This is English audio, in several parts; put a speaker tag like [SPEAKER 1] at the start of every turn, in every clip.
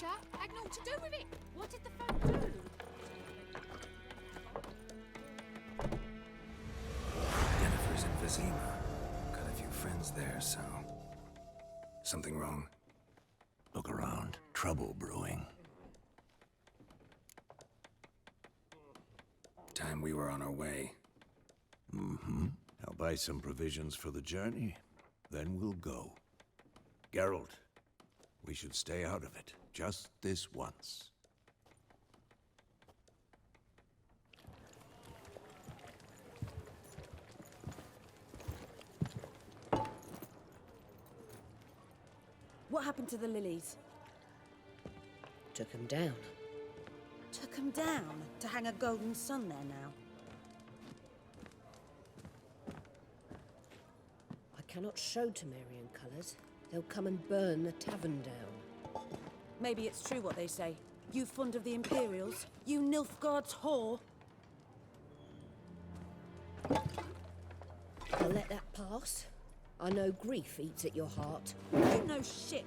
[SPEAKER 1] picture had naught to do with it. What did the phone do?
[SPEAKER 2] Jennifer's in Vizima. Got a few friends there, so... Something wrong?
[SPEAKER 3] Look around. Trouble brewing.
[SPEAKER 2] Time we were on our way.
[SPEAKER 3] Mm-hmm. I'll buy some provisions for the journey. Then we'll go. Geralt, we should stay out of it. Just this once.
[SPEAKER 4] What happened to the lilies?
[SPEAKER 5] Took him down.
[SPEAKER 4] Took them down to hang a golden sun there now.
[SPEAKER 5] I cannot show Temerian colours. They'll come and burn the tavern down.
[SPEAKER 4] Maybe it's true what they say. You fond of the Imperials? You Nilfgaard's whore?
[SPEAKER 5] I'll let that pass. I know grief eats at your heart.
[SPEAKER 4] You know shit.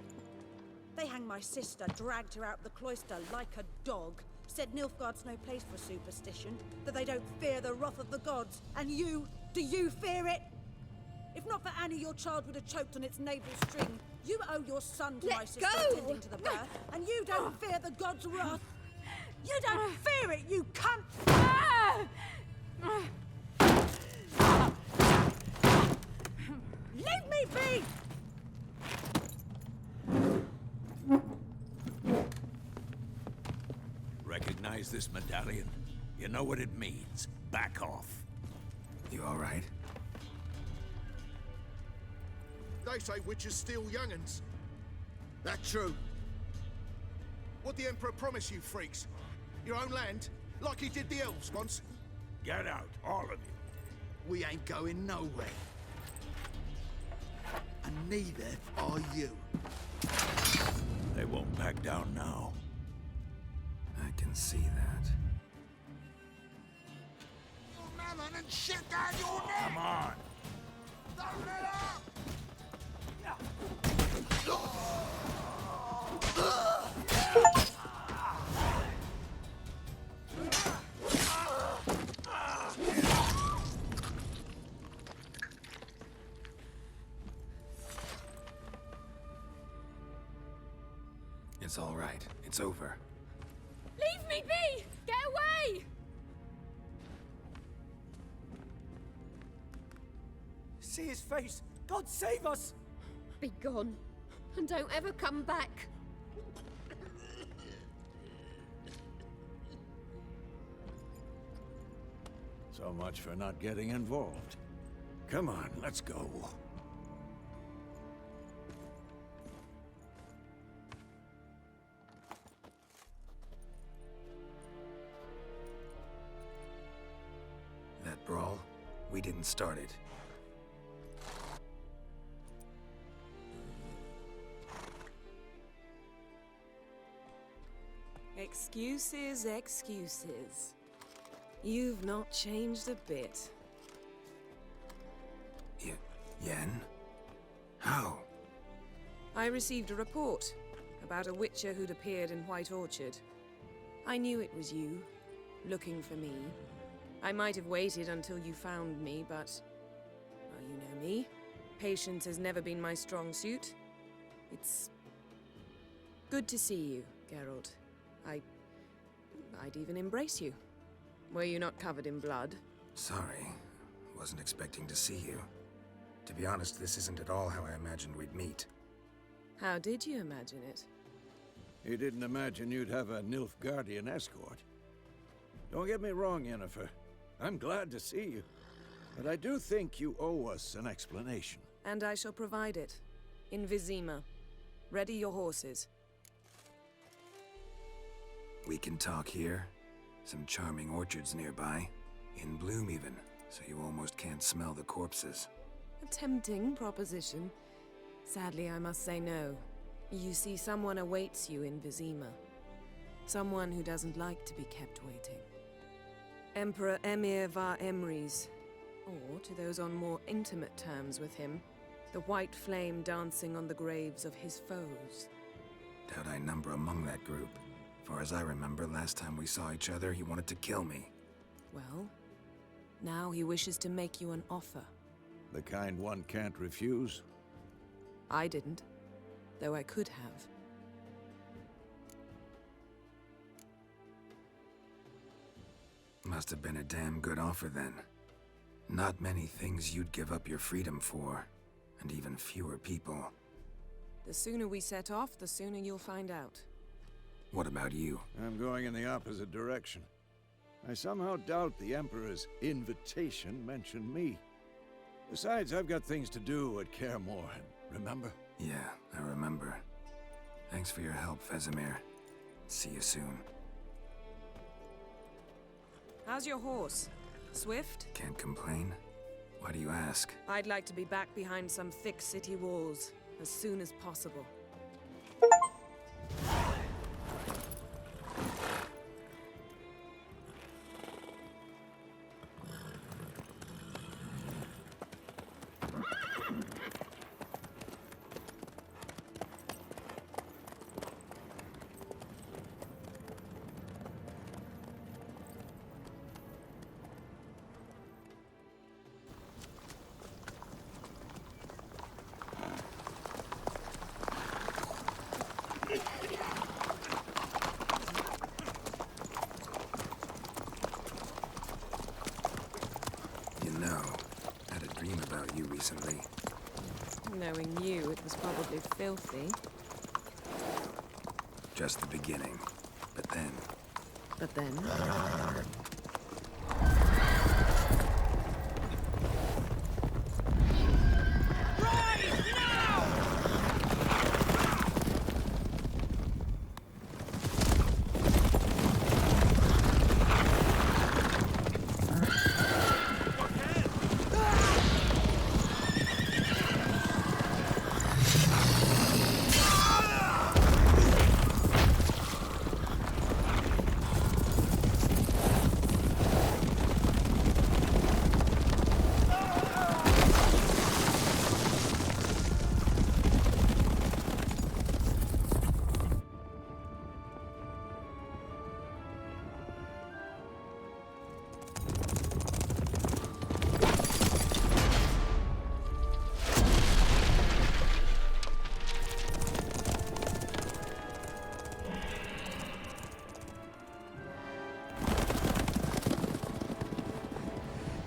[SPEAKER 4] They hanged my sister, dragged her out the cloister like a dog. Said Nilfgaard's no place for superstition, that they don't fear the wrath of the gods. And you, do you fear it? If not for Annie, your child would have choked on its navel string. You owe your son to my sister attending to the birth, and you don't fear the gods' wrath. You don't fear it, you cunt! Leave me be!
[SPEAKER 3] Recognize this medallion? You know what it means. Back off.
[SPEAKER 2] You all right?
[SPEAKER 6] They say witches steal young'uns. That true? What'd the Emperor promise you, freaks? Your own land? Like he did the elves once?
[SPEAKER 3] Get out, all of you.
[SPEAKER 6] We ain't going nowhere. And neither are you.
[SPEAKER 3] They won't back down now.
[SPEAKER 2] I can see that.
[SPEAKER 6] Melon and shit down your neck!
[SPEAKER 3] Come on.
[SPEAKER 6] Don't let up!
[SPEAKER 2] It's all right. It's over.
[SPEAKER 1] Leave me be! Get away!
[SPEAKER 7] See his face! God save us!
[SPEAKER 1] Be gone, and don't ever come back.
[SPEAKER 3] So much for not getting involved. Come on, let's go.
[SPEAKER 2] That brawl, we didn't start it.
[SPEAKER 8] Excuses, excuses. You've not changed a bit.
[SPEAKER 2] Yen? How?
[SPEAKER 8] I received a report about a witcher who'd appeared in White Orchard. I knew it was you, looking for me. I might have waited until you found me, but... well, you know me. Patience has never been my strong suit. It's... good to see you, Geralt. I'd even embrace you. Were you not covered in blood?
[SPEAKER 2] Sorry. Wasn't expecting to see you. To be honest, this isn't at all how I imagined we'd meet.
[SPEAKER 8] How did you imagine it?
[SPEAKER 3] You didn't imagine you'd have a Nilfgaardian escort. Don't get me wrong, Yennefer. I'm glad to see you. But I do think you owe us an explanation.
[SPEAKER 8] And I shall provide it. In Vizima. Ready your horses.
[SPEAKER 2] We can talk here. Some charming orchards nearby. In bloom even, so you almost can't smell the corpses.
[SPEAKER 8] A tempting proposition. Sadly, I must say no. You see, someone awaits you in Vizima. Someone who doesn't like to be kept waiting. Emperor Emir var Emrys. Or, to those on more intimate terms with him, the white flame dancing on the graves of his foes.
[SPEAKER 2] Doubt I number among that group. Far as I remember, last time we saw each other, he wanted to kill me.
[SPEAKER 8] Well, now he wishes to make you an offer.
[SPEAKER 3] The kind one can't refuse.
[SPEAKER 8] I didn't, though I could have.
[SPEAKER 2] Must have been a damn good offer then. Not many things you'd give up your freedom for, and even fewer people.
[SPEAKER 8] The sooner we set off, the sooner you'll find out.
[SPEAKER 2] What about you?
[SPEAKER 3] I'm going in the opposite direction. I somehow doubt the Emperor's invitation mentioned me. Besides, I've got things to do at Kaer Morhen, remember?
[SPEAKER 2] Yeah, I remember. Thanks for your help, Vesemir. See you soon.
[SPEAKER 8] How's your horse? Swift?
[SPEAKER 2] Can't complain. Why do you ask?
[SPEAKER 8] I'd like to be back behind some thick city walls as soon as possible.
[SPEAKER 2] You know, I had a dream about you recently.
[SPEAKER 8] Knowing you, it was probably filthy.
[SPEAKER 2] Just the beginning. But then...
[SPEAKER 8] But then...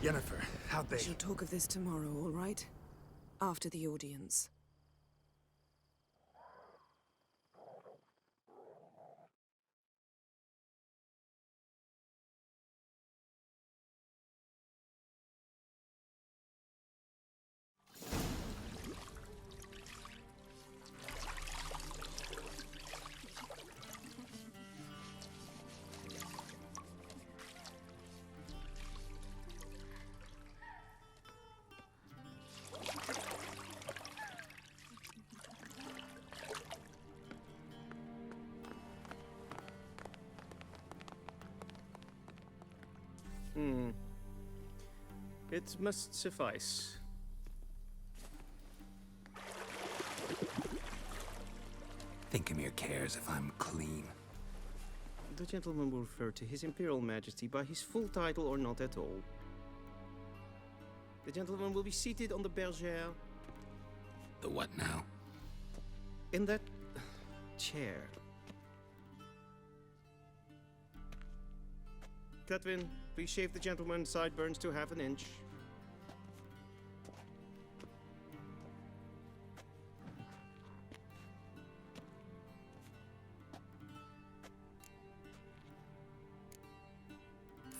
[SPEAKER 2] Yennefer, how'd
[SPEAKER 8] We
[SPEAKER 2] they...
[SPEAKER 8] shall talk of this tomorrow, all right? After the audience.
[SPEAKER 9] It must suffice.
[SPEAKER 2] Thinkamir cares if I'm clean.
[SPEAKER 9] The gentleman will refer to His Imperial Majesty by his full title or not at all. The gentleman will be seated on the bergère.
[SPEAKER 2] The what now?
[SPEAKER 9] In that chair. Cutwin, please shave the gentleman's sideburns to half an inch.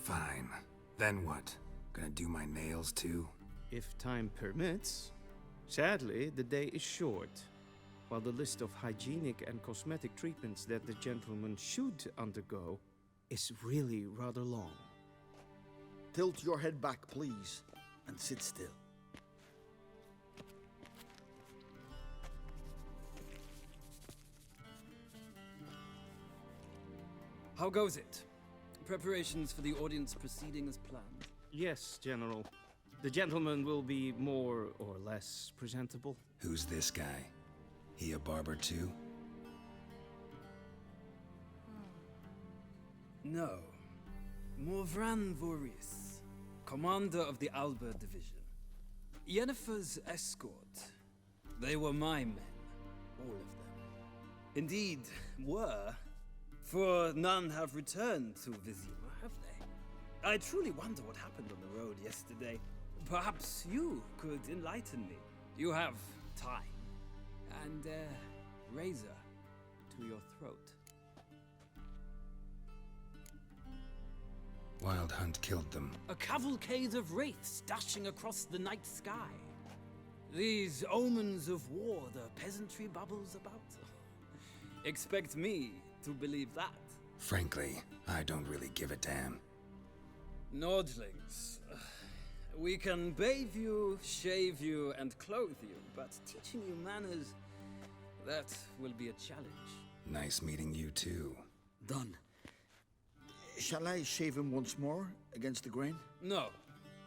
[SPEAKER 2] Fine. Then what? Gonna do my nails too?
[SPEAKER 9] If time permits. Sadly, the day is short, while the list of hygienic and cosmetic treatments that the gentleman should undergo is really rather long.
[SPEAKER 10] Tilt your head back, please, and sit still.
[SPEAKER 11] How goes it? Preparations for the audience proceeding as planned?
[SPEAKER 9] Yes, General. The gentleman will be more or less presentable.
[SPEAKER 2] Who's this guy? He a barber too?
[SPEAKER 11] No. Morvran Voris, commander of the Alba Division. Yennefer's escort. They were my men. All of them. Indeed, were. For none have returned to Vizima, have they? I truly wonder what happened on the road yesterday. Perhaps you could enlighten me. You have time. And a razor to your throat.
[SPEAKER 2] Wild Hunt killed them.
[SPEAKER 11] A cavalcade of wraiths dashing across the night sky. These omens of war the peasantry bubbles about. Expect me to believe that.
[SPEAKER 2] Frankly, I don't really give a damn.
[SPEAKER 11] Nordlings. We can bathe you, shave you, and clothe you, but teaching you manners, that will be a challenge.
[SPEAKER 2] Nice meeting you too.
[SPEAKER 10] Done. Shall I shave him once more against the grain?
[SPEAKER 11] No.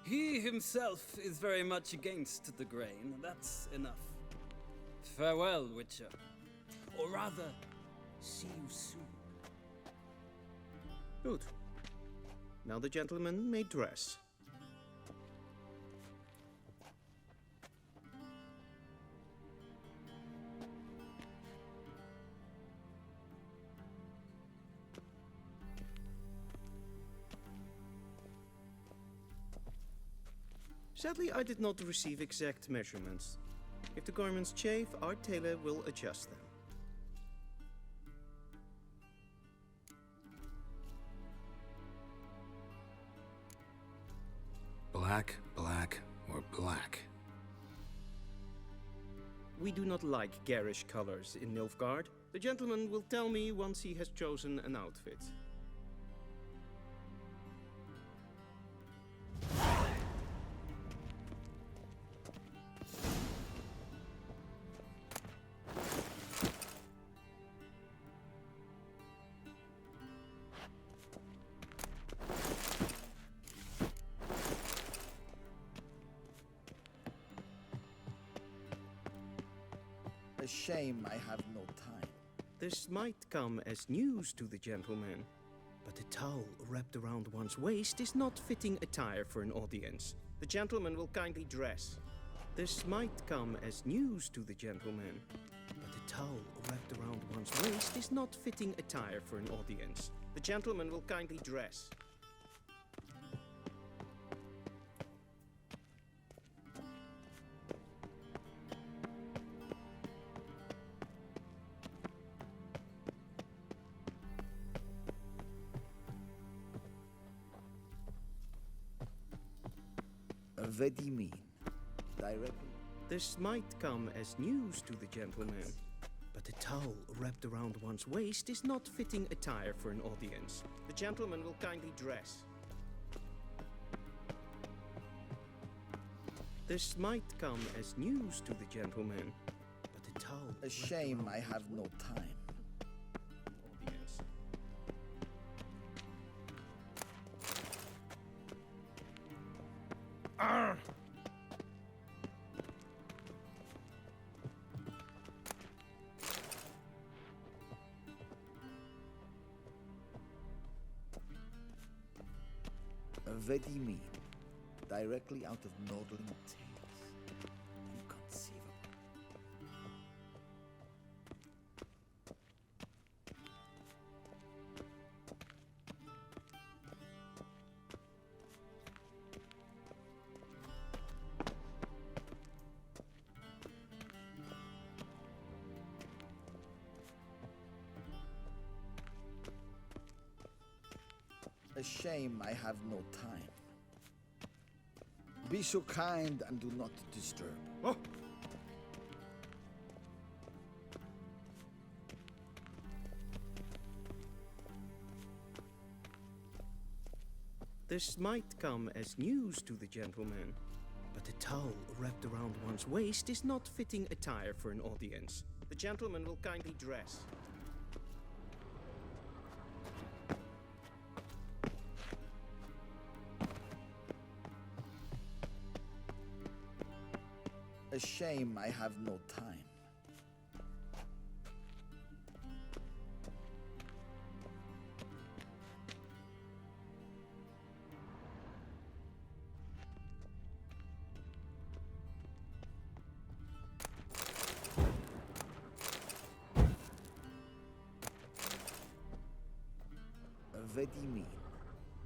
[SPEAKER 11] He himself is very much against the grain. That's enough. Farewell, Witcher. Or rather, see you soon.
[SPEAKER 9] Good. Now the gentleman may dress. Sadly, I did not receive exact measurements. If the garments chafe, our tailor will adjust them.
[SPEAKER 2] Black, black, or black?
[SPEAKER 9] We do not like garish colors in Nilfgaard. The gentleman will tell me once he has chosen an outfit.
[SPEAKER 10] A shame I have no time.
[SPEAKER 9] This might come as news to the gentleman, but a towel wrapped around one's waist is not fitting attire for an audience. The gentleman will kindly dress. This might come as news to the gentleman, but a towel wrapped around one's waist is not fitting attire for an audience. The gentleman will kindly dress.
[SPEAKER 10] Vedimin. Directly.
[SPEAKER 9] This might come as news to the gentleman, but a towel wrapped around one's waist is not fitting attire for an audience. The gentleman will kindly dress. This might come as news to the gentleman, but a towel...
[SPEAKER 10] A shame I have no time.
[SPEAKER 9] Audience.
[SPEAKER 10] Arr! Vedimin. Directly out of Nordling tales. Inconceivable. A shame I have no time. Be so kind and do not disturb.
[SPEAKER 9] Oh! This might come as news to the gentleman, but a towel wrapped around one's waist is not fitting attire for an audience. The gentleman will kindly dress.
[SPEAKER 10] A shame I have no time. Vedimin,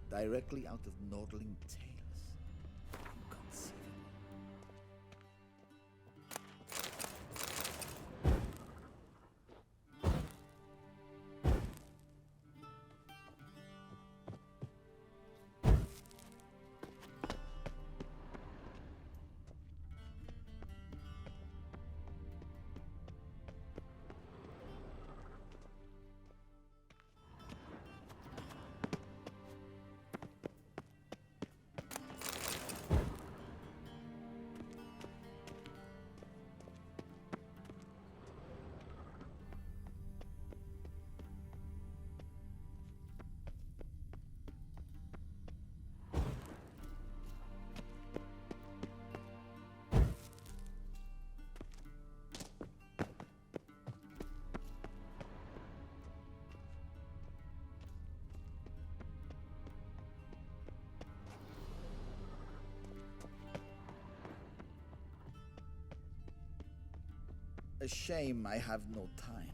[SPEAKER 10] directly out of Nordling tales. Inconceivable. A shame I have no time.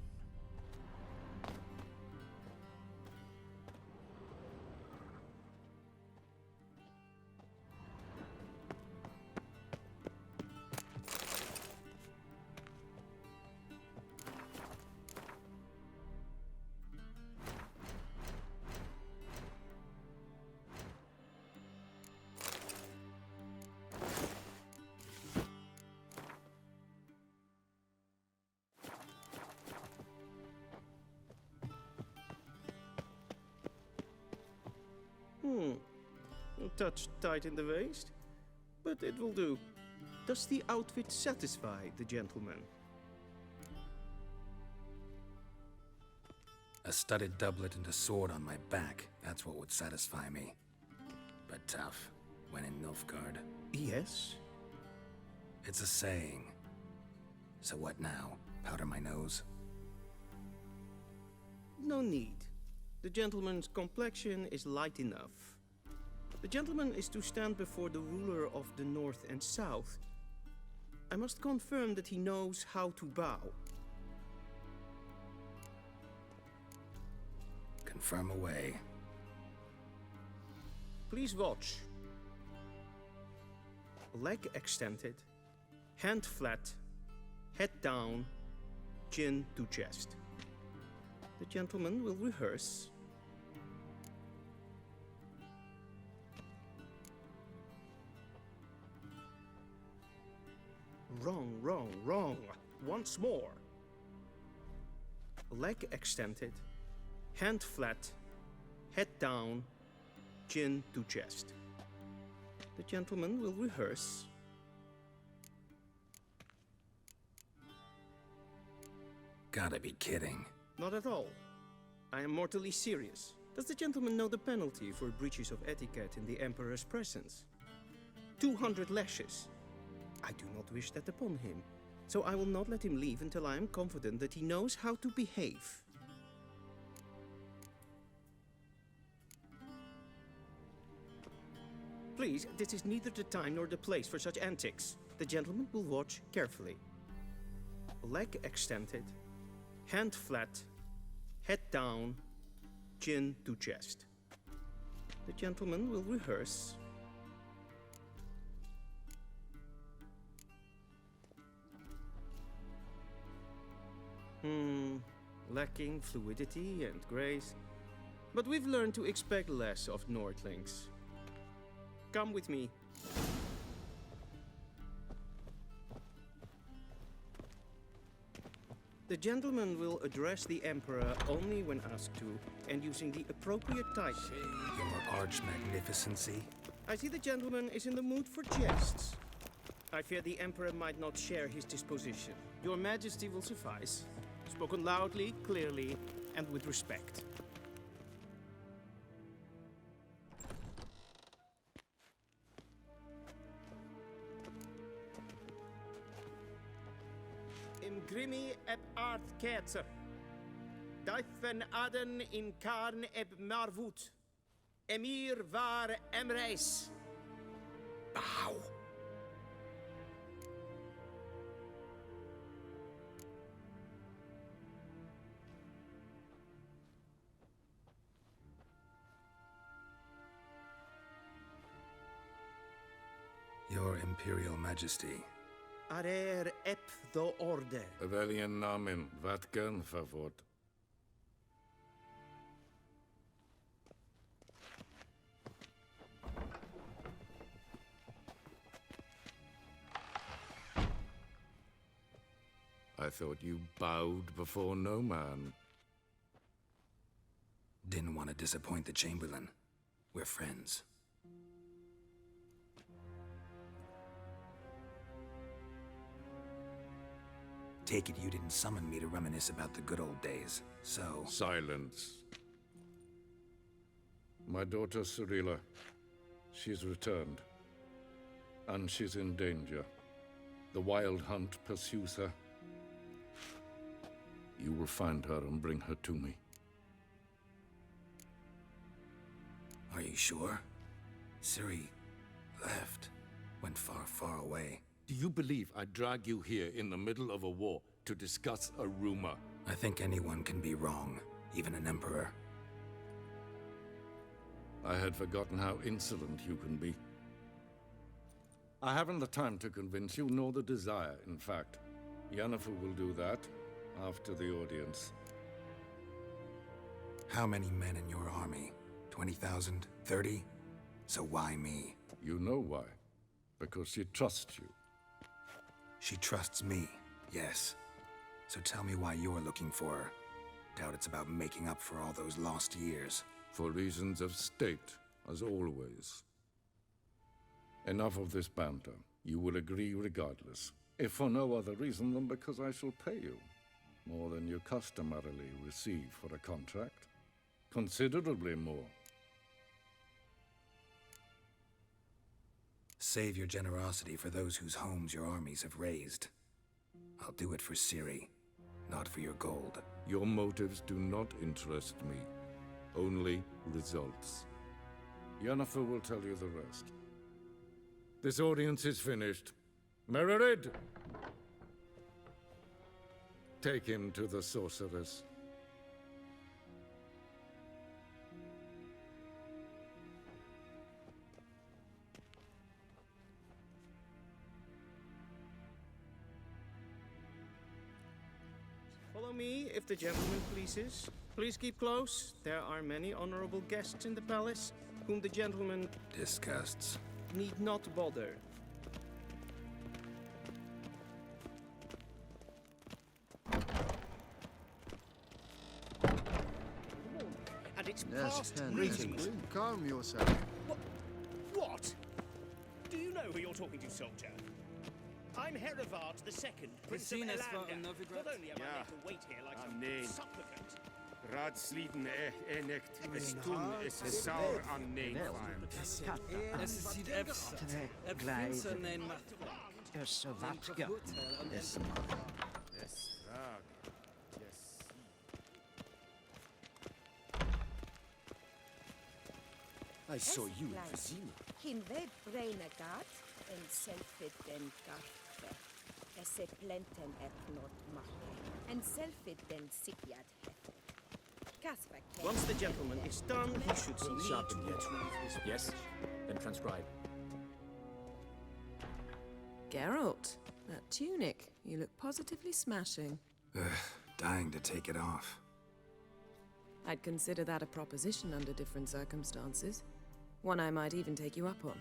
[SPEAKER 9] A touch tight in the waist, but it will do. Does the outfit satisfy the gentleman?
[SPEAKER 2] A studded doublet and a sword on my back, that's what would satisfy me. But tough, when in Nilfgaard.
[SPEAKER 9] Yes?
[SPEAKER 2] It's a saying. So what now? Powder my nose?
[SPEAKER 9] No need. The gentleman's complexion is light enough. The gentleman is to stand before the ruler of the North and South. I must confirm that he knows how to bow.
[SPEAKER 2] Confirm away.
[SPEAKER 9] Please watch. Leg extended, hand flat, head down, chin to chest. The gentleman will rehearse. Wrong, wrong, wrong. Once more. Leg extended, hand flat, head down, chin to chest. The gentleman will rehearse.
[SPEAKER 2] Gotta be kidding.
[SPEAKER 9] Not at all. I am mortally serious. Does the gentleman know the penalty for breaches of etiquette in the Emperor's presence? 200 lashes. I do not wish that upon him, so I will not let him leave until I am confident that he knows how to behave. Please, this is neither the time nor the place for such antics. The gentleman will watch carefully. Leg extended, hand flat, head down, chin to chest. The gentleman will rehearse. Lacking fluidity and grace. But we've learned to expect less of Nordlings. Come with me. The gentleman will address the Emperor only when asked to, and using the appropriate title.
[SPEAKER 2] Your Arch-Magnificency?
[SPEAKER 9] I see the gentleman is in the mood for jests. I fear the Emperor might not share his disposition. Your Majesty will suffice. Spoken loudly, clearly, and with respect. Imgrimi eb aardketzer. Duifen aden in karn eb marvoet. Emir var emreis. Bow.
[SPEAKER 2] Imperial Majesty.
[SPEAKER 9] Arer ep do orde.
[SPEAKER 12] Welchen Namen? Wat gern verwort? I thought you bowed before no man.
[SPEAKER 2] Didn't want to disappoint the Chamberlain. We're friends. Take it you didn't summon me to reminisce about the good old days, so...
[SPEAKER 12] Silence. My daughter Cyrilla, she's returned. And she's in danger. The Wild Hunt pursues her. You will find her and bring her to me.
[SPEAKER 2] Are you sure? Ciri left. Went far, far away.
[SPEAKER 12] Do you believe I'd drag you here in the middle of a war to discuss a rumor?
[SPEAKER 2] I think anyone can be wrong, even an emperor.
[SPEAKER 12] I had forgotten how insolent you can be. I haven't the time to convince you, nor the desire, in fact. Yennefer will do that after the audience.
[SPEAKER 2] How many men in your army? 20,000? 30? So why me?
[SPEAKER 12] You know why. Because she trusts you.
[SPEAKER 2] She trusts me, yes. So tell me why you're looking for her. Doubt it's about making up for all those lost years.
[SPEAKER 12] For reasons of state, as always. Enough of this banter. You will agree regardless. If for no other reason than because I shall pay you. More than you customarily receive for a contract. Considerably more.
[SPEAKER 2] Save your generosity for those whose homes your armies have razed. I'll do it for Ciri, not for your gold.
[SPEAKER 12] Your motives do not interest me. Only results. Yennefer will tell you the rest. This audience is finished. Mererid! Take him to the sorceress.
[SPEAKER 9] Follow me, if the gentleman pleases. Please keep close. There are many honorable guests in the palace, whom the gentleman
[SPEAKER 2] Disgusts.
[SPEAKER 9] need not bother. And it's past
[SPEAKER 10] Greetings. Calm yourself.
[SPEAKER 13] What? Do you know who you're talking to, soldier? I'm Herivard II, Prince of
[SPEAKER 11] seen us for
[SPEAKER 13] Elander.
[SPEAKER 11] another
[SPEAKER 13] Not only am I made to wait here like some supplicant.
[SPEAKER 14] Raadsliden enicht stun is saur an neenkwaam.
[SPEAKER 11] Es sieht efter. Prinsen nein Machtwerk.
[SPEAKER 14] Dus wat ge... Yes, vraag. Yes.
[SPEAKER 10] I saw you in Vizima.
[SPEAKER 5] Hin ved Breinagat en selfit den garfe. Esse plenten not mache. En selfit den sikiad hef.
[SPEAKER 9] Once the gentleman is done, he should see me to retrieve his...
[SPEAKER 15] Yes? Then transcribe.
[SPEAKER 8] Geralt, that tunic. You look positively smashing.
[SPEAKER 2] Dying to take it off.
[SPEAKER 8] I'd consider that a proposition under different circumstances. One I might even take you up on.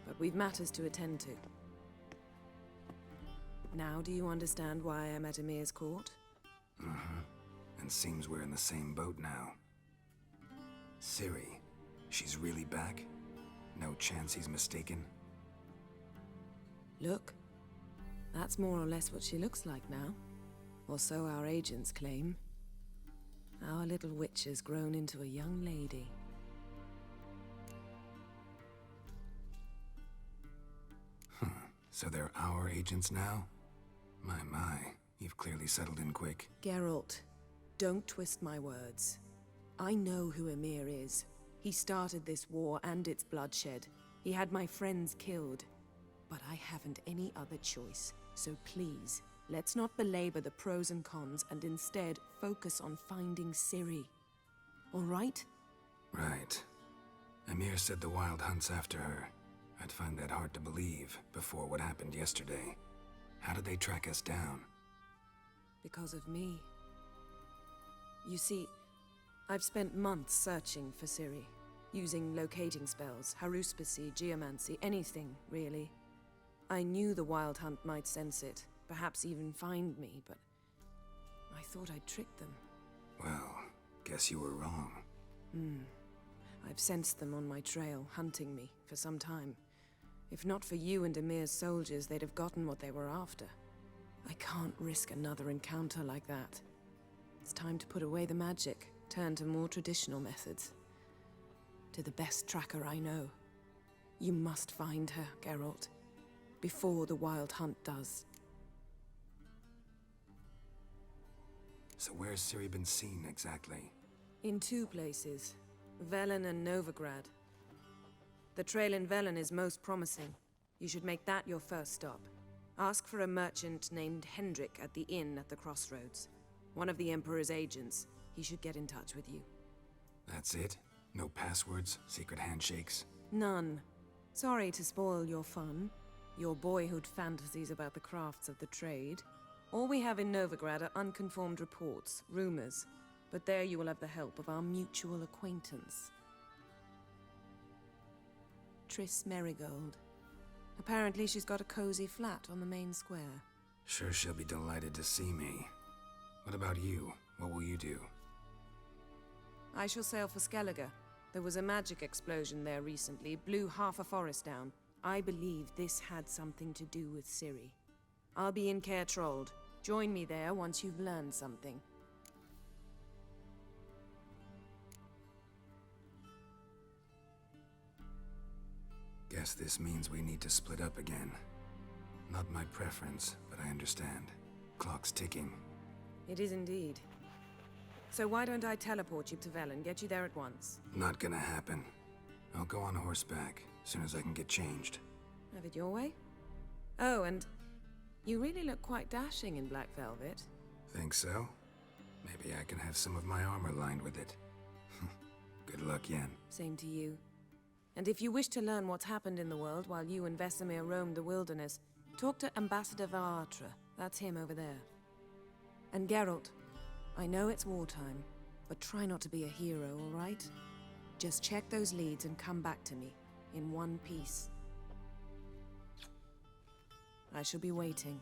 [SPEAKER 8] But we've matters to attend to. Now do you understand why I'm at Emir's court?
[SPEAKER 2] And seems we're in the same boat now. Ciri, she's really back? No chance he's mistaken?
[SPEAKER 8] Look, that's more or less what she looks like now. Or so our agents claim. Our little witch has grown into a young lady.
[SPEAKER 2] So they're our agents now? My, you've clearly settled in quick.
[SPEAKER 8] Geralt, don't twist my words. I know who Emir is. He started this war and its bloodshed. He had my friends killed. But I haven't any other choice. So please, let's not belabor the pros and cons and instead focus on finding Ciri. All right?
[SPEAKER 2] Right. Emir said the Wild Hunt's after her. I'd find that hard to believe before what happened yesterday. How did they track us down?
[SPEAKER 8] Because of me. You see, I've spent months searching for Ciri, using locating spells, haruspicy, geomancy, anything, really. I knew the Wild Hunt might sense it, perhaps even find me, but I thought I'd tricked them.
[SPEAKER 2] Well, guess you were wrong.
[SPEAKER 8] I've sensed them on my trail, hunting me, for some time. If not for you and Emir's soldiers, they'd have gotten what they were after. I can't risk another encounter like that. It's time to put away the magic, turn to more traditional methods. To the best tracker I know. You must find her, Geralt, before the Wild Hunt does.
[SPEAKER 2] So where's Ciri been seen, exactly?
[SPEAKER 8] In 2 places, Velen and Novigrad. The trail in Velen is most promising. You should make that your first stop. Ask for a merchant named Hendrik at the inn at the crossroads. One of the Emperor's agents. He should get in touch with you.
[SPEAKER 2] That's it? No passwords, secret handshakes?
[SPEAKER 8] None. Sorry to spoil your fun, your boyhood fantasies about the crafts of the trade. All we have in Novigrad are unconfirmed reports, rumors. But there you will have the help of our mutual acquaintance. Triss Merigold. Apparently she's got a cozy flat on the main square.
[SPEAKER 2] Sure she'll be delighted to see me. What about you? What will you do?
[SPEAKER 8] I shall sail for Skellige. There was a magic explosion there recently, blew half a forest down. I believe this had something to do with Ciri. I'll be in Caer Trold. Join me there once you've learned something.
[SPEAKER 2] Guess this means we need to split up again. Not my preference, but I understand. Clock's ticking.
[SPEAKER 8] It is indeed. So why don't I teleport you to Velen, get you there at once?
[SPEAKER 2] Not gonna happen. I'll go on horseback, soon as I can get changed.
[SPEAKER 8] Have it your way? Oh, and you really look quite dashing in black velvet.
[SPEAKER 2] Think so? Maybe I can have some of my armor lined with it. Good luck, Yen.
[SPEAKER 8] Same to you. And if you wish to learn what's happened in the world while you and Vesemir roamed the wilderness, talk to Ambassador Varatra. That's him over there. And Geralt, I know it's wartime, but try not to be a hero, all right? Just check those leads and come back to me, in one piece. I shall be waiting.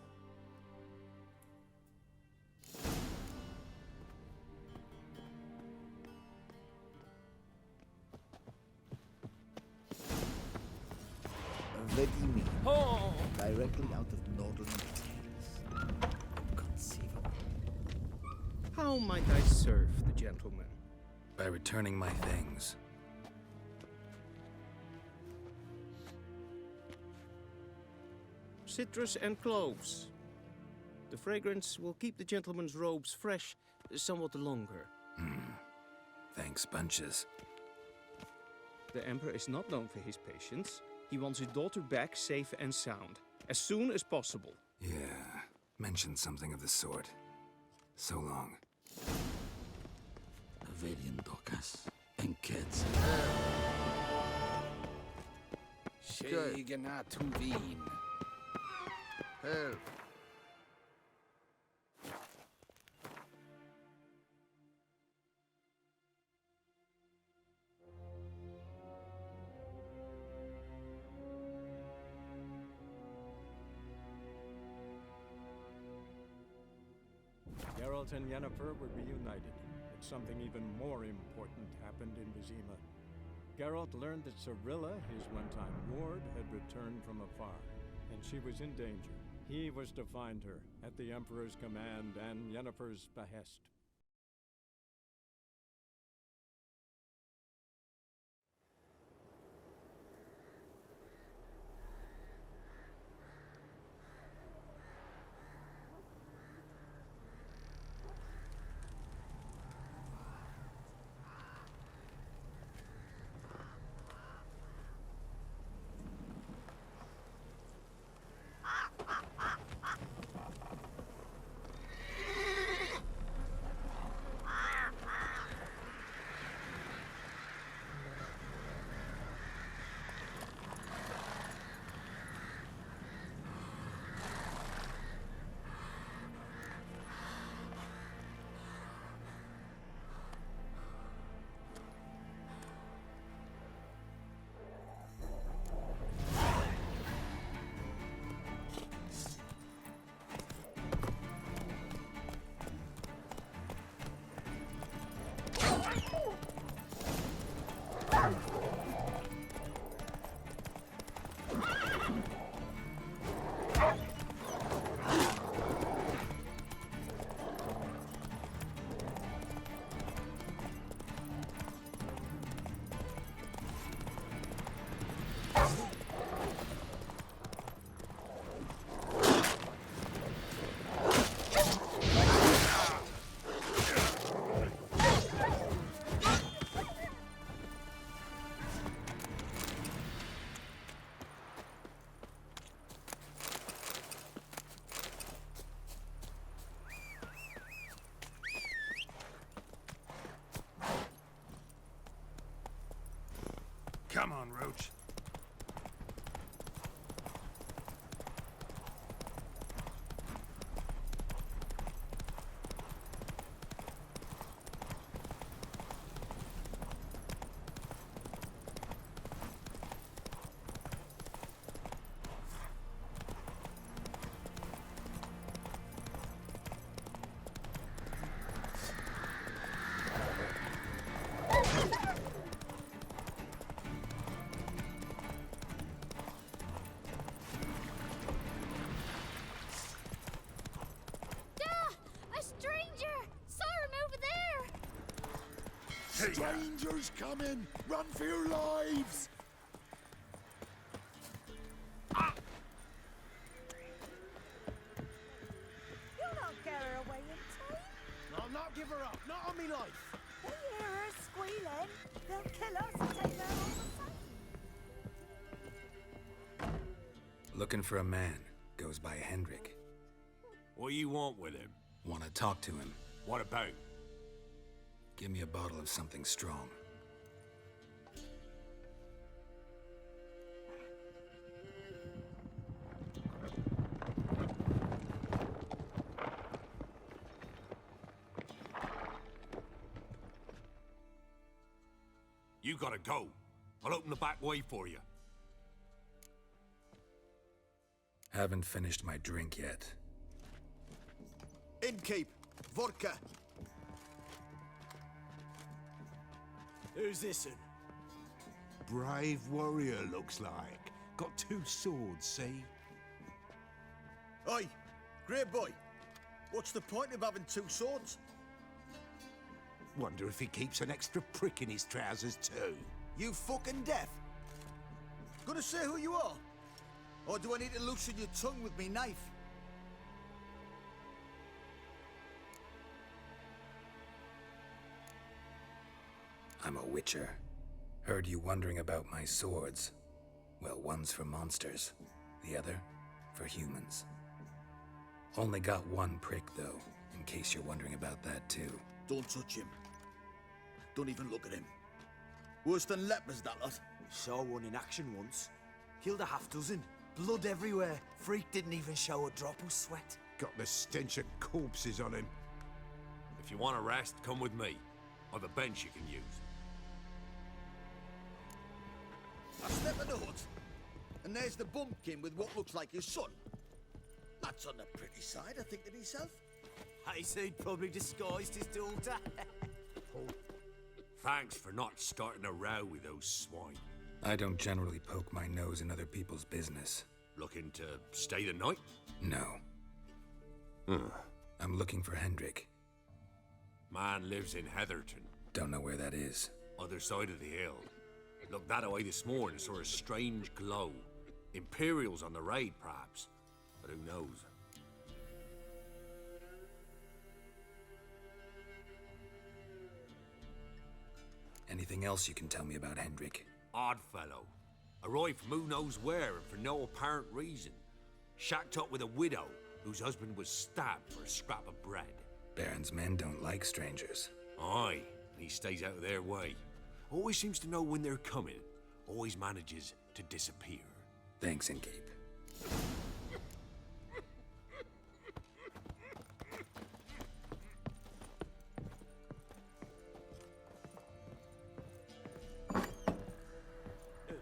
[SPEAKER 10] Vladimir.
[SPEAKER 14] Oh!
[SPEAKER 10] Directly out of northern tales. Inconceivable.
[SPEAKER 9] How might I serve the gentleman?
[SPEAKER 2] By returning my things.
[SPEAKER 9] Citrus and cloves. The fragrance will keep the gentleman's robes fresh somewhat longer.
[SPEAKER 2] Thanks, bunches.
[SPEAKER 9] The Emperor is not known for his patience. He wants his daughter back safe and sound, as soon as possible.
[SPEAKER 2] Yeah, mentioned something of the sort. So long.
[SPEAKER 10] Velian Dokas and kids.
[SPEAKER 14] Schegena to Wien.
[SPEAKER 10] Help.
[SPEAKER 3] Geralt and Yennefer were reunited, but something even more important happened in Vizima. Geralt learned that Cirilla, his one-time ward, had returned from afar, and she was in danger. He was to find her, at the Emperor's command and Yennefer's behest.
[SPEAKER 6] Come on, Roach.
[SPEAKER 1] A stranger! Siren over there!
[SPEAKER 6] Strangers coming! Run for your lives!
[SPEAKER 4] You'll not get her away in time.
[SPEAKER 13] I'll not give her up, not on me life.
[SPEAKER 4] They hear her squealing. They'll kill us and take her all the same.
[SPEAKER 2] Looking for a man. Goes by Hendrik.
[SPEAKER 16] What you want with him?
[SPEAKER 2] Want to talk to him.
[SPEAKER 16] What about?
[SPEAKER 2] Give me a bottle of something strong.
[SPEAKER 16] You gotta go. I'll open the back way for you.
[SPEAKER 2] Haven't finished my drink yet.
[SPEAKER 10] Innkeep, vodka.
[SPEAKER 7] Who's this one?
[SPEAKER 6] Brave warrior, looks like. Got 2 swords, see?
[SPEAKER 10] Oi, great boy. What's the point of having 2 swords?
[SPEAKER 6] Wonder if he keeps an extra prick in his trousers too.
[SPEAKER 10] You fucking deaf? Gonna say who you are? Or do I need to loosen your tongue with me knife?
[SPEAKER 2] I'm a witcher. Heard you wondering about my swords. Well, one's for monsters, the other for humans. Only got 1 prick, though, in case you're wondering about that, too.
[SPEAKER 10] Don't touch him. Don't even look at him. Worse than lepers, that lot.
[SPEAKER 7] Saw one in action once. Killed a half dozen. Blood everywhere. Freak didn't even show a drop of sweat.
[SPEAKER 6] Got the stench of corpses on him.
[SPEAKER 16] If you want to rest, come with me. Or the bench you can use.
[SPEAKER 10] I step in the hut, and there's the bumpkin with what looks like his son. That's on the pretty side, I think to myself.
[SPEAKER 7] I say he'd probably disguised his daughter.
[SPEAKER 16] Thanks for not starting a row with those swine.
[SPEAKER 2] I don't generally poke my nose in other people's business.
[SPEAKER 16] Looking to stay the night?
[SPEAKER 2] No. I'm looking for Hendrik.
[SPEAKER 16] Man lives in Heatherton.
[SPEAKER 2] Don't know where that is.
[SPEAKER 16] Other side of the hill. Looked that away this morning, saw a strange glow. Imperials on the raid, perhaps. But who knows?
[SPEAKER 2] Anything else you can tell me about Hendrik?
[SPEAKER 16] Odd fellow. Arrived from who knows where and for no apparent reason. Shacked up with a widow whose husband was stabbed for a scrap of bread.
[SPEAKER 2] Baron's men don't like strangers.
[SPEAKER 16] Aye, and he stays out of their way. Always seems to know when they're coming. Always manages to disappear.
[SPEAKER 2] Thanks, Innkeep.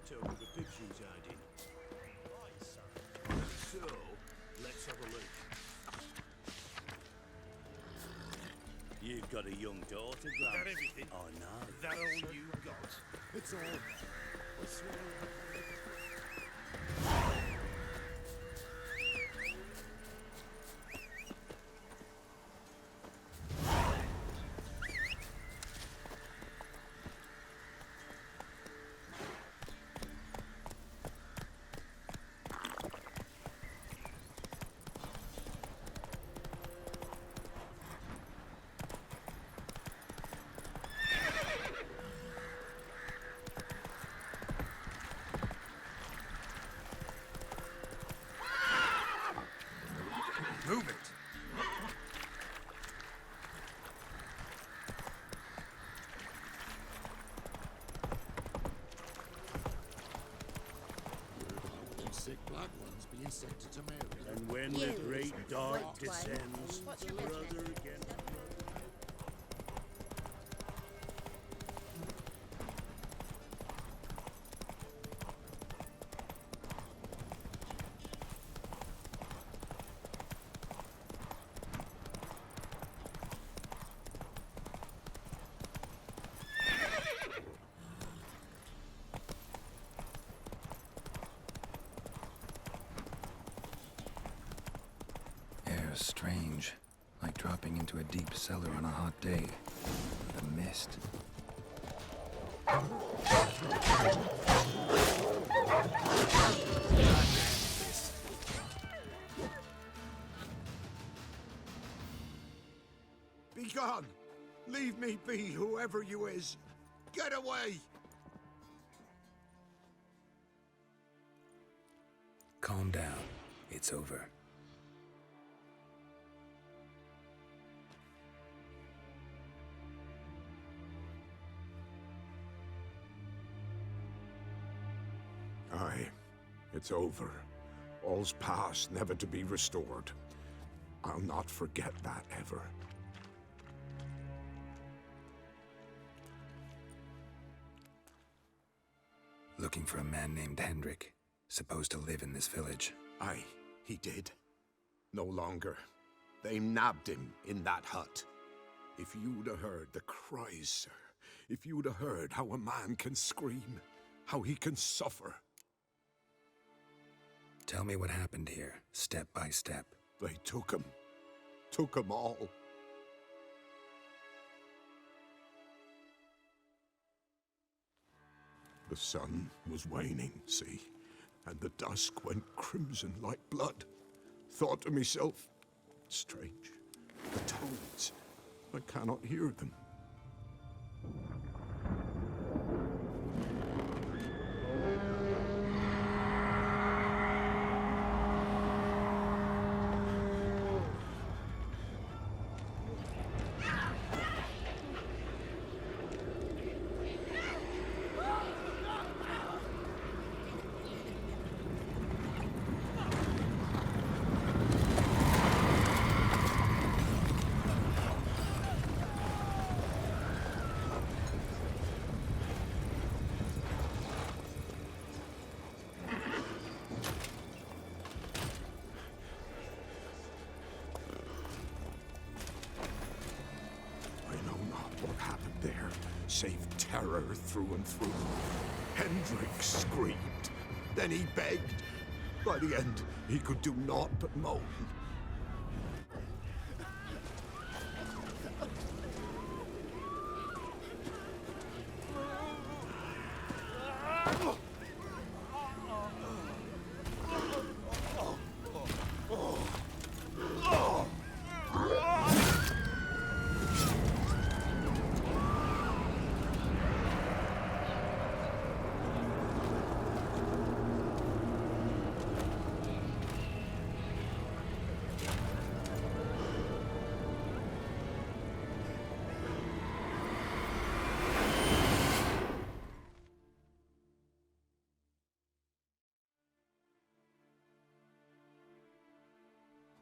[SPEAKER 13] Tell me the pictures I did. So, let's have a look. You've got a young daughter, Grant. Is that everything? Oh, no. Is that all you got? It's all. I swear.
[SPEAKER 6] sick black ones being sent to Mary.
[SPEAKER 13] And when the great dark descends, brother against brother.
[SPEAKER 2] Air's strange, like dropping into a deep cellar on a hot day. The mist.
[SPEAKER 6] Be gone! Leave me be, whoever you is! Get away!
[SPEAKER 2] Calm down. It's over.
[SPEAKER 6] Aye, it's over. All's past, never to be restored. I'll not forget that ever.
[SPEAKER 2] Looking for a man named Hendrik, supposed to live in this village.
[SPEAKER 6] Aye, he did. No longer. They nabbed him in that hut. If you'd have heard the cries, sir. If you'd have heard how a man can scream, how he can suffer.
[SPEAKER 2] Tell me what happened here, step by step.
[SPEAKER 6] They took him. Took him all. The sun was waning, see, and the dusk went crimson like blood. Thought to myself, strange, the toads, I cannot hear them. Save terror through and through. Hendrik screamed. Then he begged. By the end, he could do naught but moan.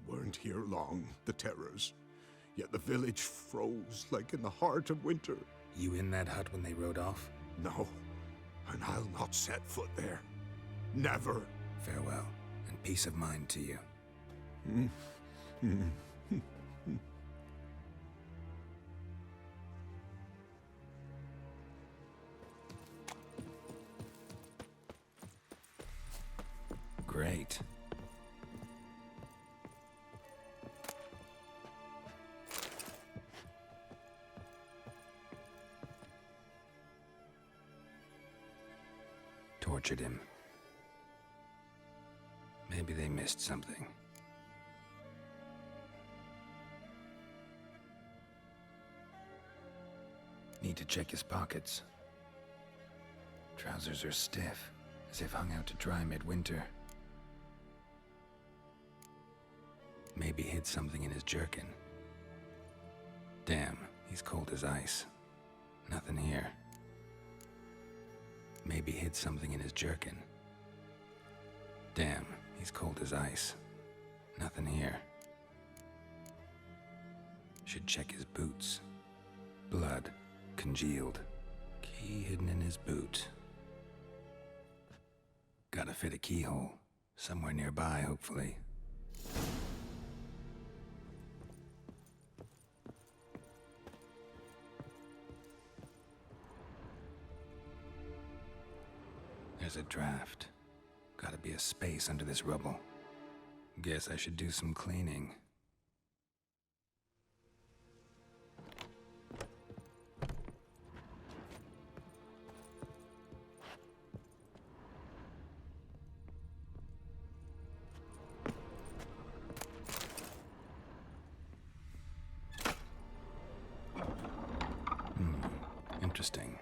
[SPEAKER 6] Weren't here long, the terrors. Yet the village froze like in the heart of winter.
[SPEAKER 2] You in that hut when they rode off?
[SPEAKER 6] No, and I'll not set foot there. Never.
[SPEAKER 2] Farewell, and peace of mind to you. Great. Tortured him. Maybe they missed something. Need to check his pockets. Trousers are stiff, as if hung out to dry midwinter. Maybe hid something in his jerkin. Damn, he's cold as ice. Nothing here. Maybe hid something in his jerkin. Damn, he's cold as ice. Nothing here. Should check his boots. Blood, congealed. Key hidden in his boot. Gotta fit a keyhole. Somewhere nearby, hopefully. There's a draft. Gotta be a space under this rubble. Guess I should do some cleaning. Interesting.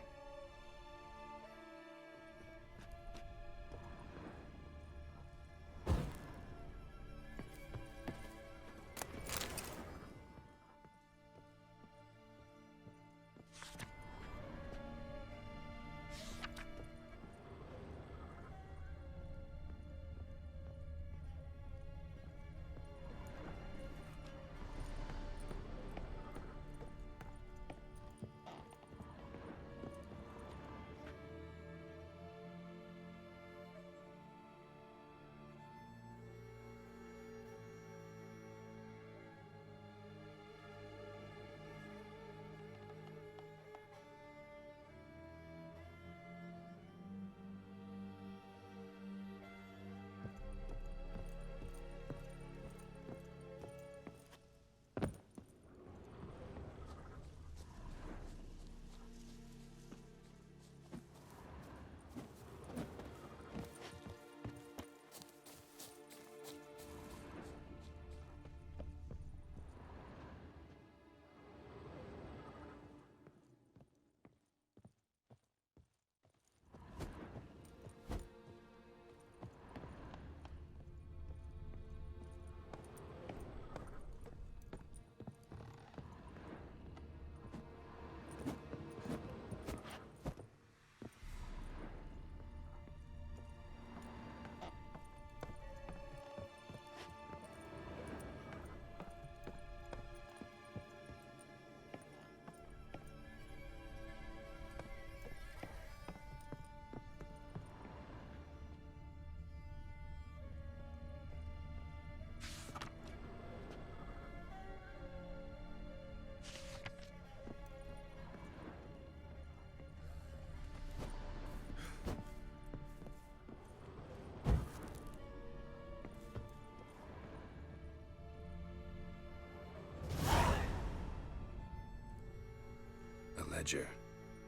[SPEAKER 2] Ledger.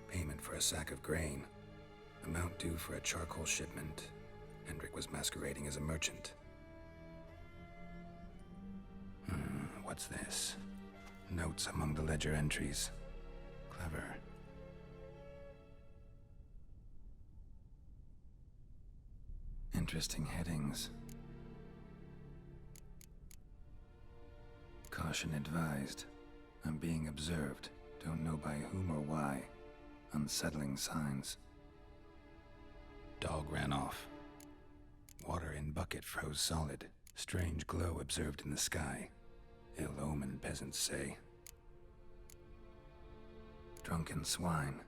[SPEAKER 2] Payment for a sack of grain. Amount due for a charcoal shipment. Hendrik was masquerading as a merchant. What's this? Notes among the ledger entries. Clever. Interesting headings. Caution advised. I'm being observed. Don't know by whom or why. Unsettling signs. Dog ran off. Water in bucket froze solid. Strange glow observed in the sky. Ill omen, peasants say. Drunken swine.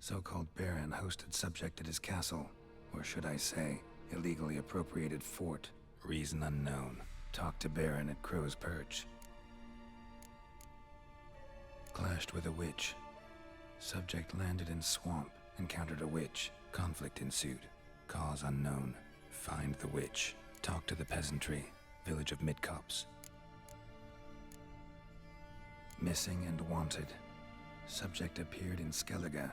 [SPEAKER 2] So-called baron hosted subject at his castle. Or should I say, illegally appropriated fort. Reason unknown. Talked to baron at Crow's Perch. Clashed with a witch. Subject landed in swamp, encountered a witch. Conflict ensued. Cause unknown. Find the witch. Talk to the peasantry. Village of Midcopse. Missing and wanted. Subject appeared in Skellige.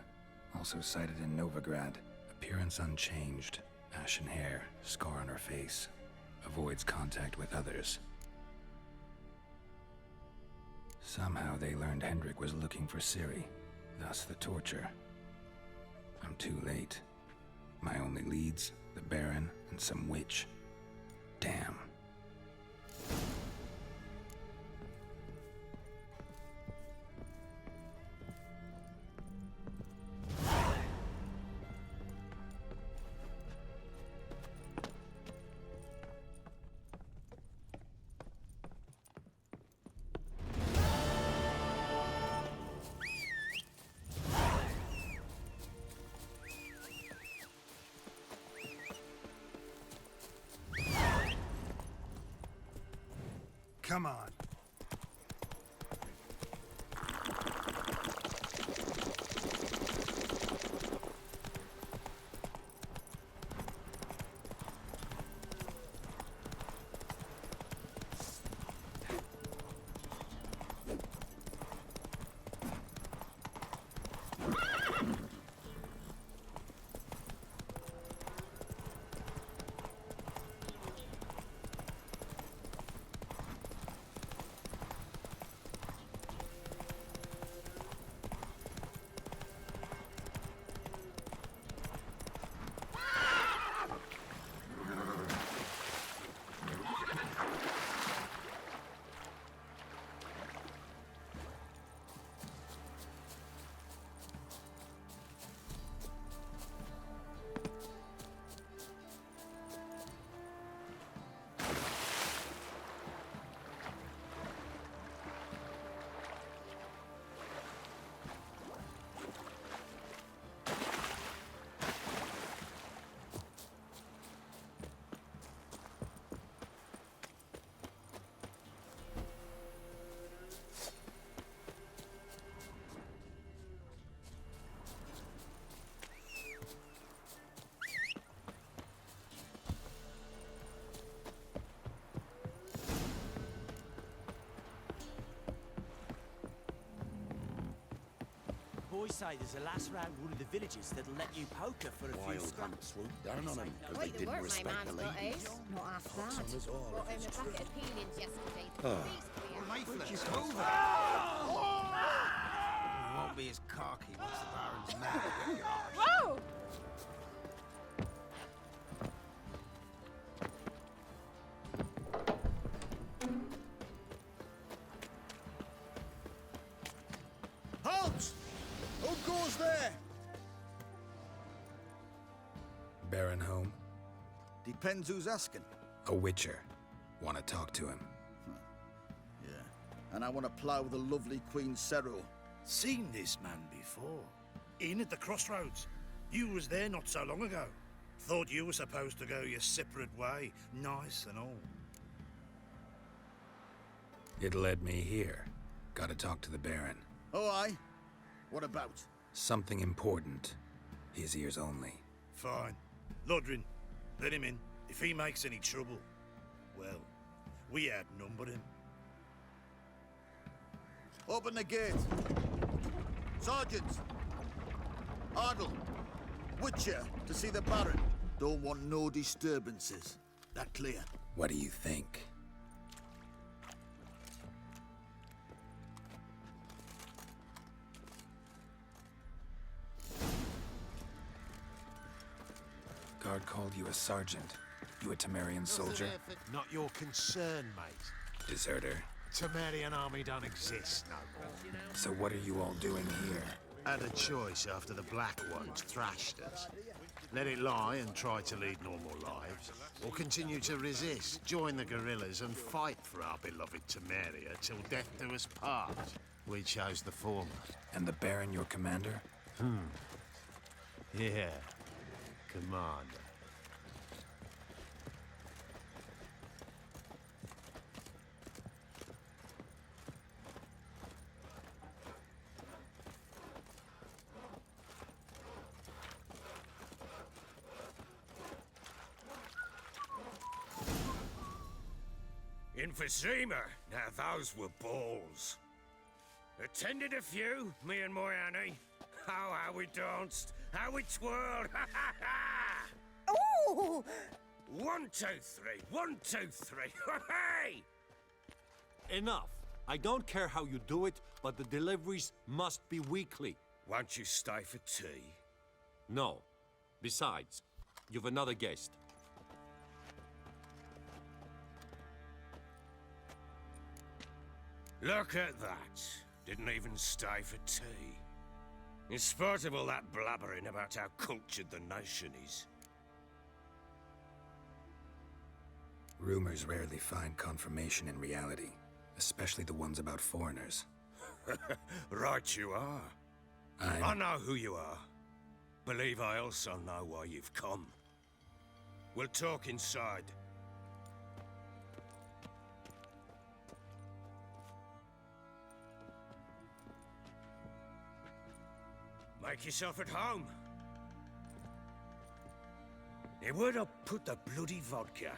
[SPEAKER 2] Also sighted in Novigrad. Appearance unchanged. Ashen hair. Scar on her face. Avoids contact with others. Somehow they learned Hendrik was looking for Ciri, thus the torture. I'm too late. My only leads, the Baron and some witch. Damn.
[SPEAKER 17] Come on.
[SPEAKER 18] Boys say there's a lass round one of the villages that'll let you poker for a few scraps.
[SPEAKER 10] Swooped down on them because they
[SPEAKER 1] Quite the
[SPEAKER 10] didn't
[SPEAKER 1] work my
[SPEAKER 10] respect the
[SPEAKER 1] man's got, eh?
[SPEAKER 10] ladies.
[SPEAKER 1] Not half
[SPEAKER 10] Hooks 'em
[SPEAKER 1] bad.
[SPEAKER 10] as all,
[SPEAKER 1] Brought
[SPEAKER 10] if
[SPEAKER 1] home
[SPEAKER 10] it's
[SPEAKER 1] a bucket
[SPEAKER 10] true.
[SPEAKER 1] of peelings yesterday.
[SPEAKER 10] Mayflies,
[SPEAKER 18] over! He won't be as cocky once the Baron's mad.
[SPEAKER 1] Whoa!
[SPEAKER 10] Halt! Who goes there?
[SPEAKER 2] Baron home?
[SPEAKER 10] Depends who's asking.
[SPEAKER 2] A witcher. Want to talk to him.
[SPEAKER 10] Yeah. And I want to plough the lovely Queen Seru.
[SPEAKER 17] Seen this man before. In at the crossroads. You was there not so long ago. Thought you were supposed to go your separate way, nice and all.
[SPEAKER 2] It led me here. Gotta talk to the Baron.
[SPEAKER 10] Oh, aye? What about?
[SPEAKER 2] Something important. His ears only.
[SPEAKER 17] Fine. Lodrin, let him in. If he makes any trouble, well, we outnumber him.
[SPEAKER 10] Open the gate. Sergeants! Ardle! Witcher, to see the Baron. Don't want no disturbances. That clear?
[SPEAKER 2] What do you think? Guard called you a sergeant. You a Temerian soldier?
[SPEAKER 19] Not your concern, mate.
[SPEAKER 2] Deserter.
[SPEAKER 19] Temerian army don't exist no more.
[SPEAKER 2] So what are you all doing here?
[SPEAKER 19] Had a choice after the Black Ones thrashed us. Let it lie and try to lead normal lives, or continue to resist, join the guerrillas and fight for our beloved Temeria till death do us part. We chose the former.
[SPEAKER 2] And the Baron your commander?
[SPEAKER 19] Yeah. Commander.
[SPEAKER 14] In Vizima, now those were balls. Attended a few, me and my Annie. How we danced, how we twirled, ha ha ha!
[SPEAKER 4] Ooh!
[SPEAKER 14] 1, 2, 3, 1, 2, 3, hey!
[SPEAKER 16] Enough. I don't care how you do it, but the deliveries must be weekly.
[SPEAKER 14] Won't you stay for tea?
[SPEAKER 16] No. Besides, you've another guest.
[SPEAKER 14] Look at that. Didn't even stay for tea. In spite of all that blabbering about how cultured the nation is.
[SPEAKER 2] Rumors rarely find confirmation in reality, especially the ones about foreigners.
[SPEAKER 14] Right you are. I know who you are. Believe I also know why you've come. We'll talk inside. Make yourself at home. Now, where'd I put the bloody vodka?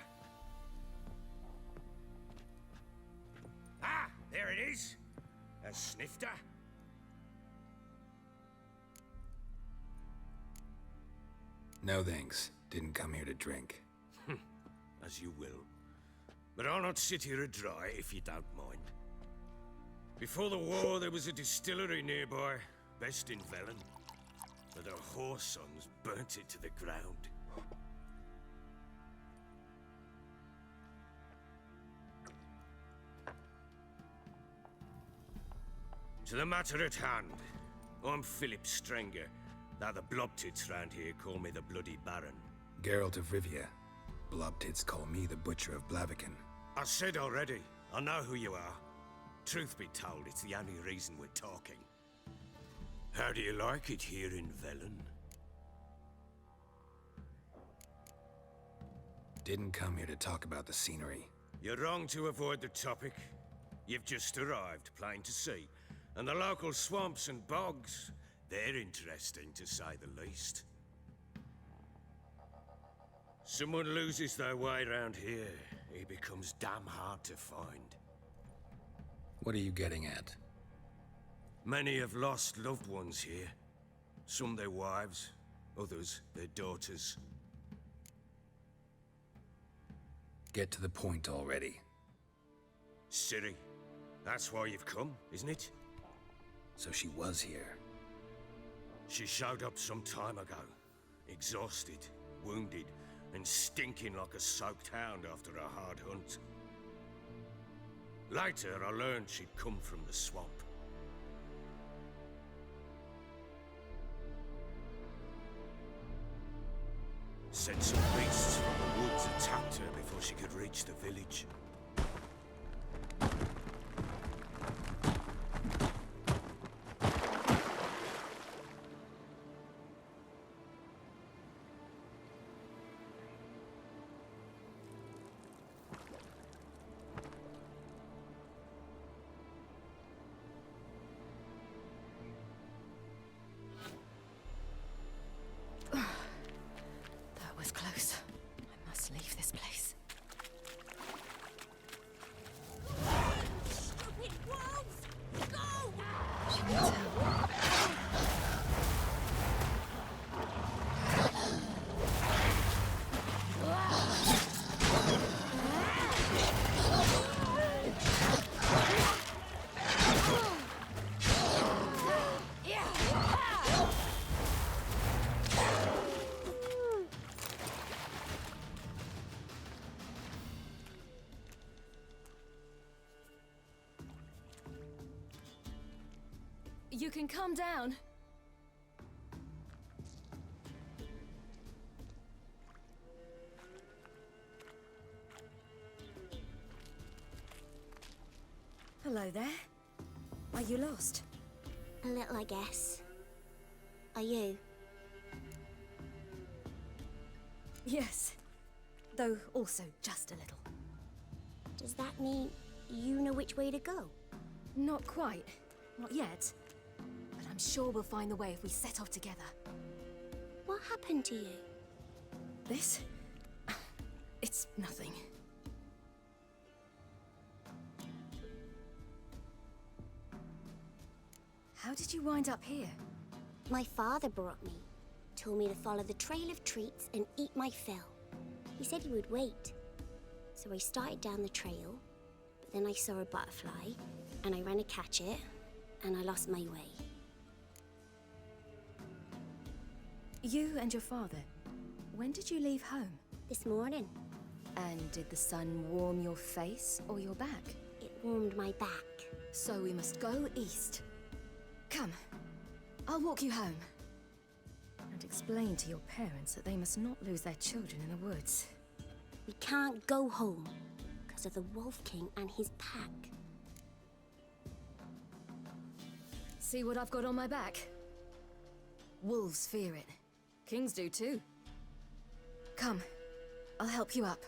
[SPEAKER 14] Ah, there it is. A snifter.
[SPEAKER 2] No thanks. Didn't come here to drink.
[SPEAKER 14] As you will. But I'll not sit here and dry if you don't mind. Before the war, there was a distillery nearby, best in Velen. But the whore sons burnt it to the ground. To the matter at hand, I'm Philip Strenger, though the blobtits round here call me the Bloody Baron.
[SPEAKER 2] Geralt of Rivia. Blobtits call me the Butcher of Blaviken.
[SPEAKER 14] I said already, I know who you are. Truth be told, it's the only reason we're talking. How do you like it here in Velen?
[SPEAKER 2] Didn't come here to talk about the scenery.
[SPEAKER 14] You're wrong to avoid the topic. You've just arrived, plain to see. And the local swamps and bogs, they're interesting to say the least. Someone loses their way around here, he becomes damn hard to find.
[SPEAKER 2] What are you getting at?
[SPEAKER 14] Many have lost loved ones here. Some their wives, others their daughters.
[SPEAKER 2] Get to the point already.
[SPEAKER 14] Ciri, that's why you've come, isn't it?
[SPEAKER 2] So she was here.
[SPEAKER 14] She showed up some time ago, exhausted, wounded, and stinking like a soaked hound after a hard hunt. Later, I learned she'd come from the swamp. Said some beasts from the woods attacked her before she could reach the village.
[SPEAKER 1] That was close. I must leave this place.
[SPEAKER 4] Stupid wolves! Go!
[SPEAKER 1] She needs help. You can calm down.
[SPEAKER 4] Hello there. Are you lost?
[SPEAKER 20] A little, I guess. Are you?
[SPEAKER 4] Yes. Though also just a little.
[SPEAKER 20] Does that mean you know which way to go?
[SPEAKER 1] Not quite. Not yet. But I'm sure we'll find the way if we set off together.
[SPEAKER 20] What happened to you?
[SPEAKER 1] This? It's nothing. How did you wind up here?
[SPEAKER 20] My father brought me. Told me to follow the trail of treats and eat my fill. He said he would wait. So I started down the trail, but then I saw a butterfly, and I ran to catch it, and I lost my way.
[SPEAKER 1] You and your father, when did you leave home?
[SPEAKER 20] This morning.
[SPEAKER 1] And did the sun warm your face or your back?
[SPEAKER 20] It warmed my back.
[SPEAKER 1] So we must go east. Come, I'll walk you home. And explain to your parents that they must not lose their children in the woods.
[SPEAKER 20] We can't go home because of the Wolf King and his pack.
[SPEAKER 1] See what I've got on my back? Wolves fear it. Kings do too. Come, I'll help you up.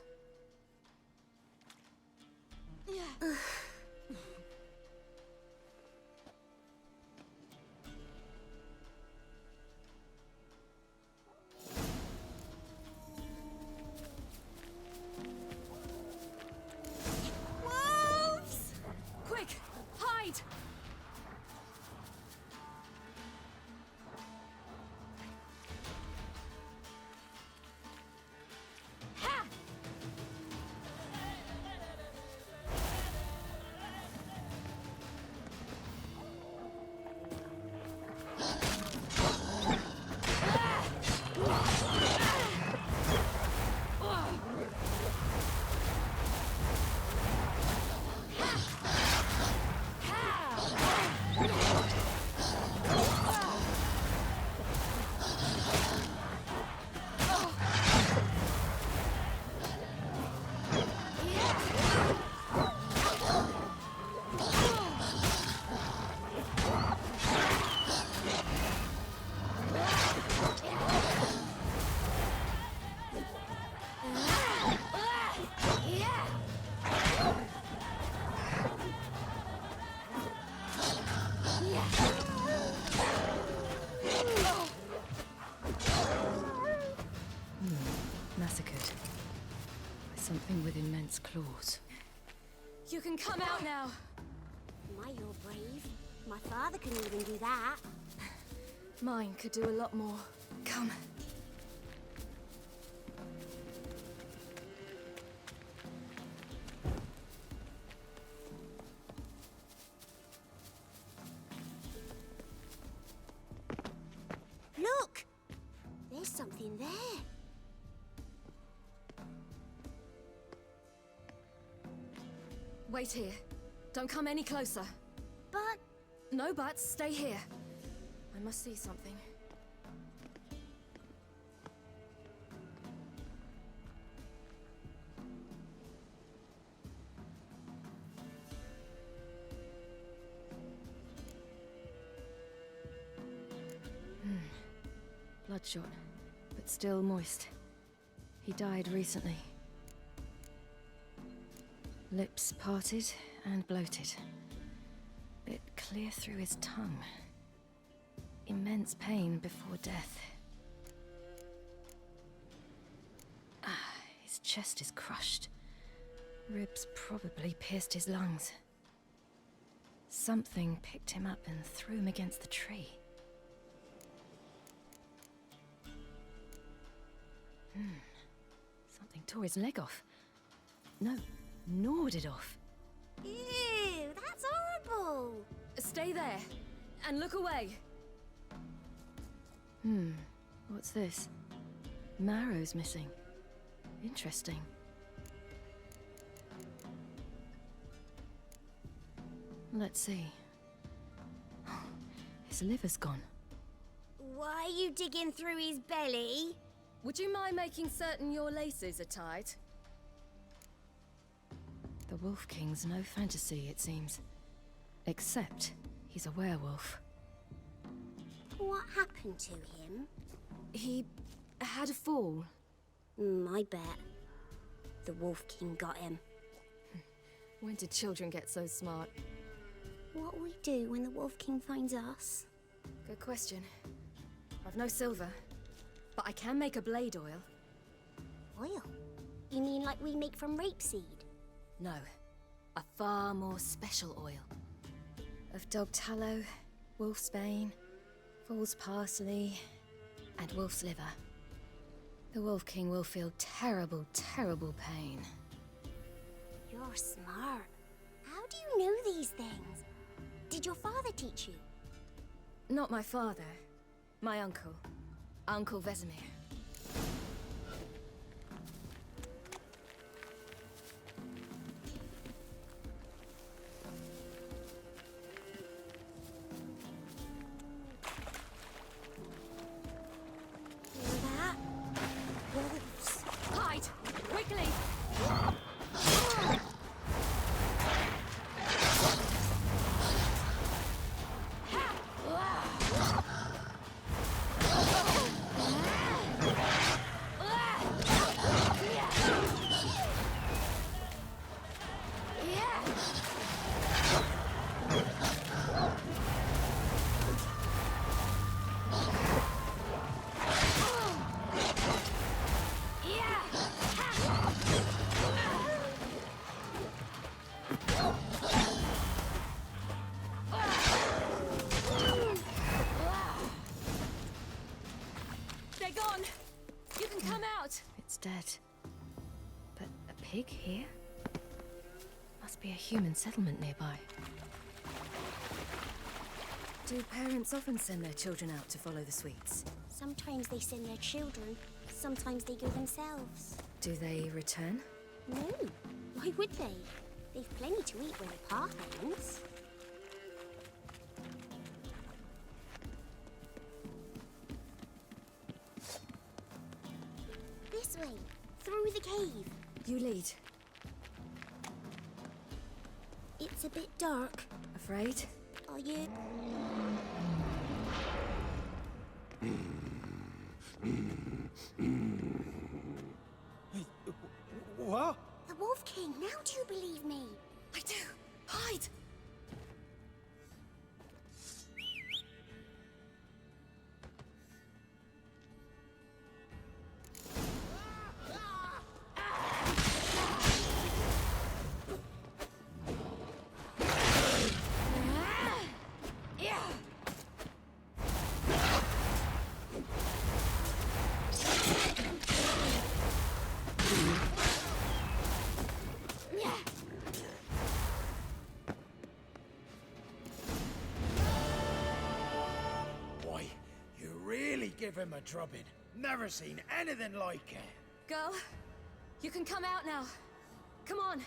[SPEAKER 1] Something with immense claws. You can come out now!
[SPEAKER 20] My, you're brave. My father couldn't even do that.
[SPEAKER 1] Mine could do a lot more. Come.
[SPEAKER 20] Look! There's something there.
[SPEAKER 1] Wait here. Don't come any closer.
[SPEAKER 20] But...
[SPEAKER 1] No buts. Stay here. I must see something. Bloodshot, but still moist. He died recently. Lips parted and bloated. Bit clear through his tongue. Immense pain before death. His chest is crushed. Ribs probably pierced his lungs. Something picked him up and threw him against the tree. Something tore his leg off. No, gnawed it off.
[SPEAKER 20] Ew, that's horrible!
[SPEAKER 1] Stay there, and look away. What's this? Marrow's missing. Interesting. Let's see. His liver's gone.
[SPEAKER 20] Why are you digging through his belly?
[SPEAKER 1] Would you mind making certain your laces are tied? The Wolf King's no fantasy, it seems. Except he's a werewolf.
[SPEAKER 20] What happened to him?
[SPEAKER 1] He had a fall.
[SPEAKER 20] I bet. The Wolf King got him.
[SPEAKER 1] When did children get so smart?
[SPEAKER 20] What'll we do when the Wolf King finds us?
[SPEAKER 1] Good question. I've no silver, but I can make a blade oil.
[SPEAKER 20] Oil? You mean like we make from rapeseed?
[SPEAKER 1] No, a far more special oil. Of dog tallow, wolf's bane, fool's parsley, and wolf's liver. The Wolf King will feel terrible, terrible pain.
[SPEAKER 20] You're smart. How do you know these things? Did your father teach you?
[SPEAKER 1] Not my father. My uncle. Uncle Vesemir.
[SPEAKER 20] That? Wolves.
[SPEAKER 1] Hide! Quickly! They're gone! You can come out! It's dead. But a pig here? Must be a human settlement nearby. Do parents often send their children out to follow the sweets?
[SPEAKER 20] Sometimes they send their children, sometimes they go themselves.
[SPEAKER 1] Do they return?
[SPEAKER 20] No, why would they? They've plenty to eat where the path ends. This way, through the cave.
[SPEAKER 1] You lead.
[SPEAKER 20] It's a bit dark.
[SPEAKER 1] Afraid?
[SPEAKER 20] Are you?
[SPEAKER 3] What?
[SPEAKER 20] The Wolf King, now do you believe me?
[SPEAKER 1] I do. Hide!
[SPEAKER 21] really give him a drubbing. Never seen anything like it.
[SPEAKER 1] Girl, you can come out now. Come on.